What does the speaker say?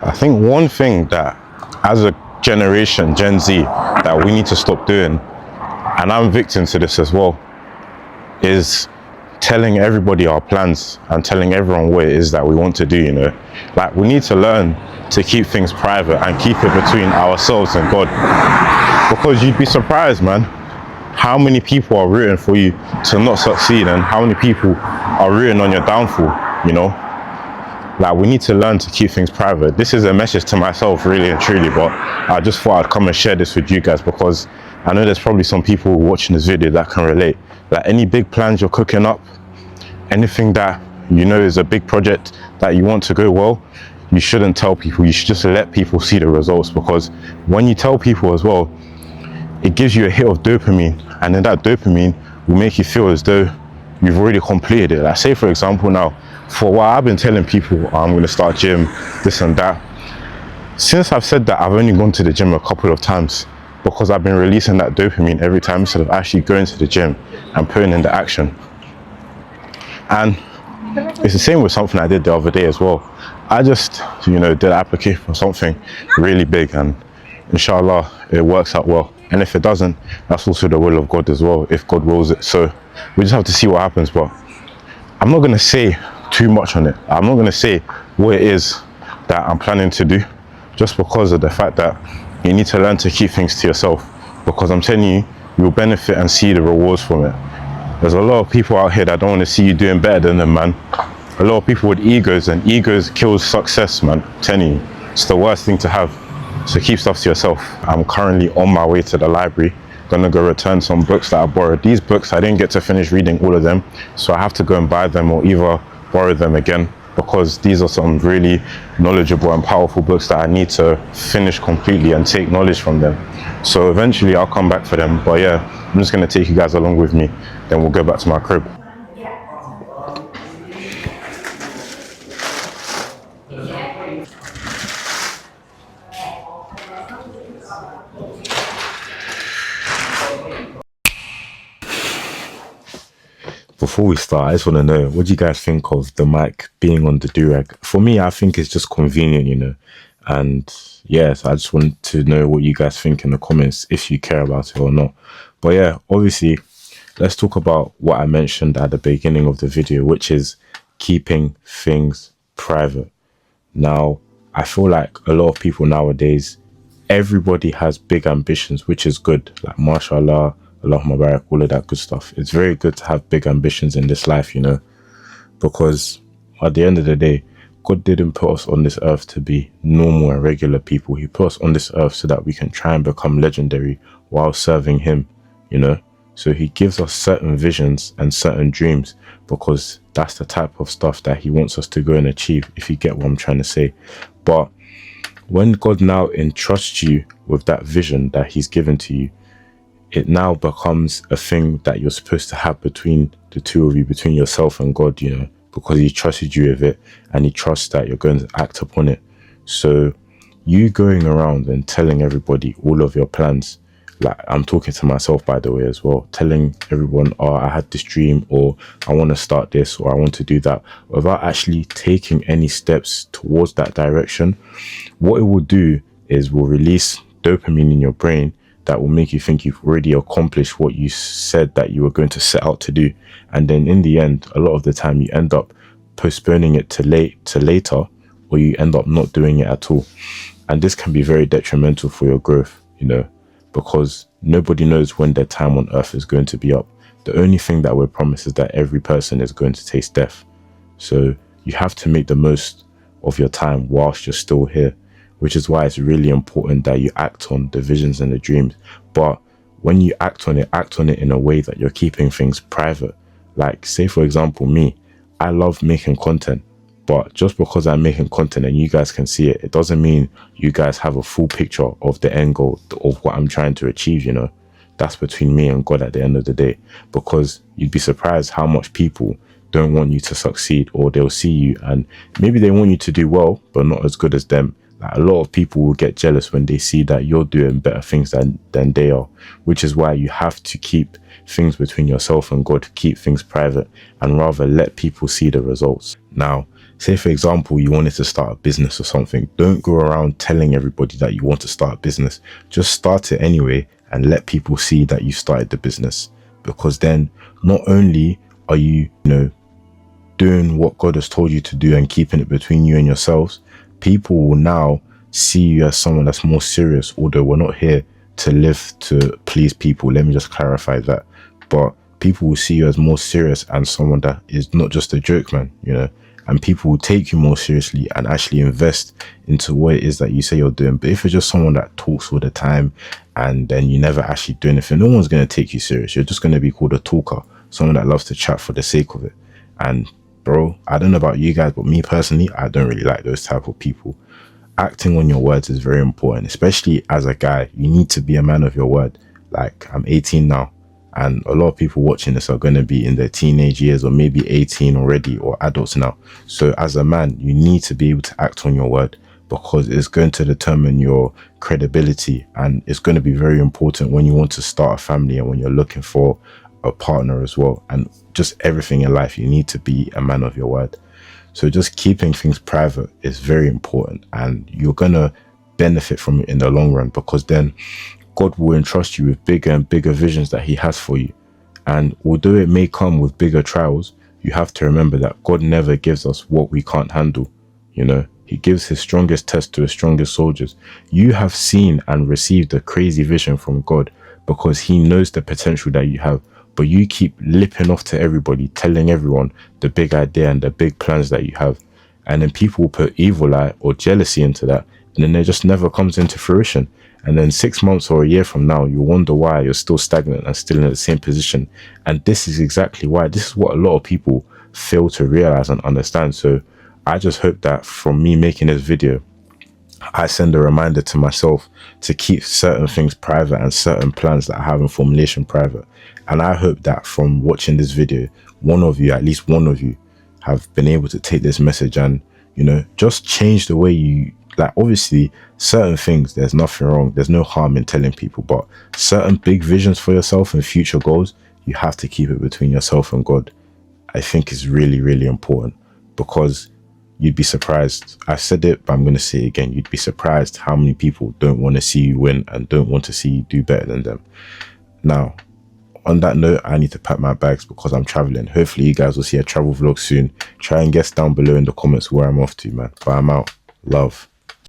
I think one thing that as a generation, Gen Z, that we need to stop doing, and I'm victim to this as well, is telling everybody our plans and telling everyone what it is that we want to do, you know. Like, we need to learn to keep things private and keep it between ourselves and God. Because you'd be surprised, man, how many people are rooting for you to not succeed and how many people are rooting on your downfall, you know. Like, we need to learn to keep things private. This is a message to myself, really and truly, but I just thought I'd come and share this with you guys because I know there's probably some people watching this video that can relate. Like, any big plans you're cooking up, anything that you know is a big project that you want to go well, you shouldn't tell people. You should just let people see the results, because when you tell people as well, it gives you a hit of dopamine, and then that dopamine will make you feel as though you've already completed it. Like, say for example, now, for a while I've been telling people, I'm going to start gym, this and that. Since I've said that, I've only gone to the gym a couple of times because I've been releasing that dopamine every time instead of actually going to the gym and putting in the action. And it's the same with something I did the other day as well. I just, you know, did an application for something really big, and inshallah it works out well. And if it doesn't, that's also the will of God as well, if God wills it. So we just have to see what happens. But I'm not going to say too much on it. I'm not going to say what it is that I'm planning to do, just because of the fact that you need to learn to keep things to yourself, because I'm telling you, you'll benefit and see the rewards from it. There's a lot of people out here that don't want to see you doing better than them, man. A lot of people with egos, and egos kills success, man. I'm telling you, it's the worst thing to have. So keep stuff to yourself. I'm currently on my way to the library. Gonna go return some books that I borrowed. These books, I didn't get to finish reading all of them, so I have to go and buy them or either borrow them again, because these are some really knowledgeable and powerful books that I need to finish completely and take knowledge from them. So eventually I'll come back for them. But yeah, I'm just gonna take you guys along with me, then we'll go back to my crib. Before we start, I just want to know, what do you guys think of the mic being on the do-rag? For me, I think it's just convenient, you know. And yes, I just want to know what you guys think in the comments, if you care about it or not. But yeah, obviously, let's talk about what I mentioned at the beginning of the video, which is keeping things private. Now, I feel like a lot of people nowadays, everybody has big ambitions, which is good. Like, mashallah, Allahumma barak, all of that good stuff. It's very good to have big ambitions in this life, you know, because at the end of the day, God didn't put us on this earth to be normal and regular people. He put us on this earth so that we can try and become legendary while serving him, you know. So he gives us certain visions and certain dreams, because that's the type of stuff that he wants us to go and achieve, if you get what I'm trying to say. But when God now entrusts you with that vision that he's given to you, it now becomes a thing that you're supposed to have between the two of you, between yourself and God, you know, because he trusted you with it and he trusts that you're going to act upon it. So you going around and telling everybody all of your plans, like, I'm talking to myself, by the way, as well, telling everyone, oh, I had this dream, or I want to start this, or I want to do that, without actually taking any steps towards that direction, what it will do is will release dopamine in your brain that will make you think you've already accomplished what you said that you were going to set out to do. And then in the end, a lot of the time you end up postponing it to later, or you end up not doing it at all. And this can be very detrimental for your growth, you know, because nobody knows when their time on earth is going to be up. The only thing that we're promised is that every person is going to taste death. So you have to make the most of your time whilst you're still here, which is why it's really important that you act on the visions and the dreams. But when you act on it in a way that you're keeping things private. Like, say for example, me, I love making content, but just because I'm making content and you guys can see it, it doesn't mean you guys have a full picture of the end goal of what I'm trying to achieve, you know. That's between me and God at the end of the day, because you'd be surprised how much people don't want you to succeed, or they'll see you and maybe they want you to do well, but not as good as them. Like, a lot of people will get jealous when they see that you're doing better things than they are, which is why you have to keep things between yourself and God, keep things private, and rather let people see the results. Now, Say for example, you wanted to start a business or something. Don't go around telling everybody that you want to start a business. Just start it anyway and let people see that you started the business. Because then not only are you, doing what God has told you to do and keeping it between you and yourselves, people will now see you as someone that's more serious. Although we're not here to live to please people, let me just clarify that. But people will see you as more serious and someone that is not just a joke, man, and people will take you more seriously and actually invest into what it is that you say you're doing. But if you're just someone that talks all the time and then you never actually do anything, no one's going to take you serious. You're just going to be called a talker, someone that loves to chat for the sake of it. And bro, I don't know about you guys, but me personally, I don't really like those type of people. Acting on your words is very important, especially as a guy. You need to be a man of your word. Like, I'm 18 now, and a lot of people watching this are going to be in their teenage years or maybe 18 already or adults now. So as a man, you need to be able to act on your word, because it's going to determine your credibility, and it's going to be very important when you want to start a family and when you're looking for a partner as well, and just everything in life. You need to be a man of your word. So just keeping things private is very important, and you're gonna benefit from it in the long run, because then God will entrust you with bigger and bigger visions that he has for you. And although it may come with bigger trials, you have to remember that God never gives us what we can't handle. He gives his strongest test to his strongest soldiers. You have seen and received a crazy vision from God because he knows the potential that you have. But you keep lipping off to everybody, telling everyone the big idea and the big plans that you have. And then people will put evil eye or jealousy into that. And then it just never comes into fruition. And then 6 months or a year from now, you wonder why you're still stagnant and still in the same position. And this is exactly why. This is what a lot of people fail to realize and understand. So I just hope that from me making this video, I send a reminder to myself to keep certain things private and certain plans that I have in formulation private. And I hope that from watching this video, one of you, at least one of you, have been able to take this message and, just change the way you, like, obviously certain things, there's nothing wrong. There's no harm in telling people, but certain big visions for yourself and future goals, you have to keep it between yourself and God. I think is really, really important, because you'd be surprised. I said it, but I'm going to say it again. You'd be surprised how many people don't want to see you win and don't want to see you do better than them. Now, on that note, I need to pack my bags because I'm traveling. Hopefully you guys will see a travel vlog soon. Try and guess down below in the comments where I'm off to, man. But I'm out. Love.